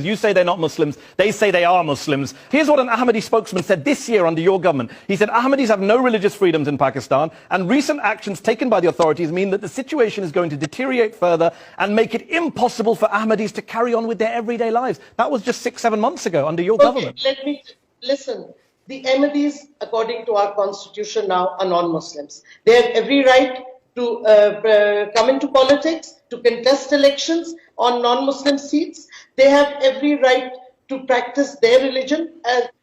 You say they're not Muslims, they say they are Muslims. Here's what an Ahmadi spokesman said this year under your government. He said Ahmadis have no religious freedoms in Pakistan, and recent actions taken by the authorities mean that the situation is going to deteriorate further and make it impossible for Ahmadis to carry on with their everyday lives. That was just 6-7 months ago under your government. Let me listen. The Ahmadis, according to our constitution now, are non-Muslims. They have every right to come into politics, to contest elections on non-Muslim seats. They have every right to practice their religion,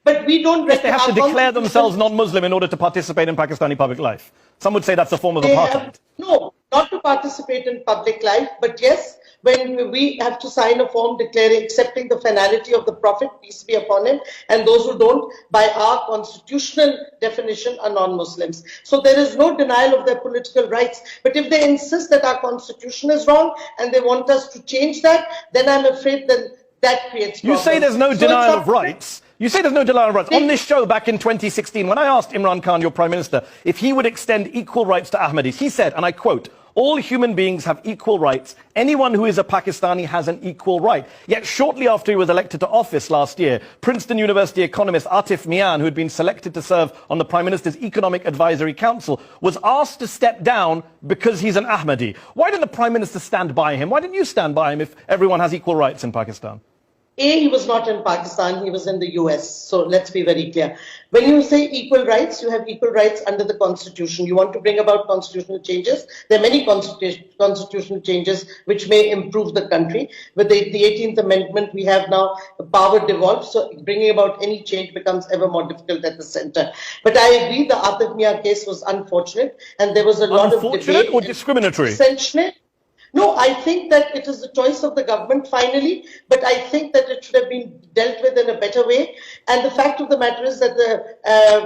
but we don't... Yes, they have to declare themselves non-Muslim in order to participate in Pakistani public life. Some would say that's a form of apartheid. No, not to participate in public life, but yes, when we have to sign a form declaring, accepting the finality of the Prophet, peace be upon him, and those who don't, by our constitutional definition, are non-Muslims. So there is no denial of their political rights. But if they insist that our constitution is wrong and they want us to change that, then I'm afraid that creates problems. You say there's no denial of rights. You say there's no denial of rights. On this show back in 2016, when I asked Imran Khan, your Prime Minister, if he would extend equal rights to Ahmadis, he said, and I quote, "All human beings have equal rights. Anyone who is a Pakistani has an equal right." Yet shortly after he was elected to office last year, Princeton University economist Atif Mian, who had been selected to serve on the Prime Minister's Economic Advisory Council, was asked to step down because he's an Ahmadi. Why didn't the Prime Minister stand by him? Why didn't you stand by him if everyone has equal rights in Pakistan? He was not in Pakistan, he was in the US. So let's be very clear. When you say equal rights, you have equal rights under the Constitution. You want to bring about constitutional changes. There are many constitutional changes which may improve the country. With the 18th Amendment, we have now power devolved. So bringing about any change becomes ever more difficult at the center. But I agree the Atif Mian case was unfortunate. And there was a lot of debate. Unfortunate or discriminatory? Essentially. No, I think that it is the choice of the government finally, but I think that it should have been dealt with in a better way. And the fact of the matter is that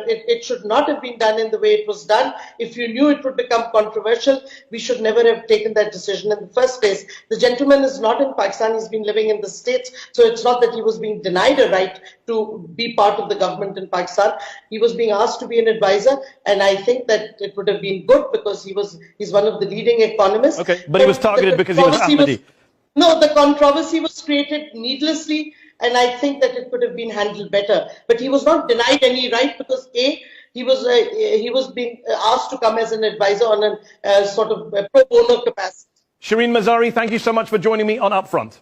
it should not have been done in the way it was done. If you knew it would become controversial, we should never have taken that decision in the first place. The gentleman is not in Pakistan, he's been living in the States, so it's not that he was being denied a right to be part of the government in Pakistan. He was being asked to be an advisor, and I think that it would have been good because he's one of the leading economists. Okay, but he was targeted because he was Ahmadi. No, the controversy was created needlessly, and I think that it could have been handled better. But he was not denied any right because he was being asked to come as an advisor on a sort of pro bono capacity. Shireen Mazari, thank you so much for joining me on Upfront.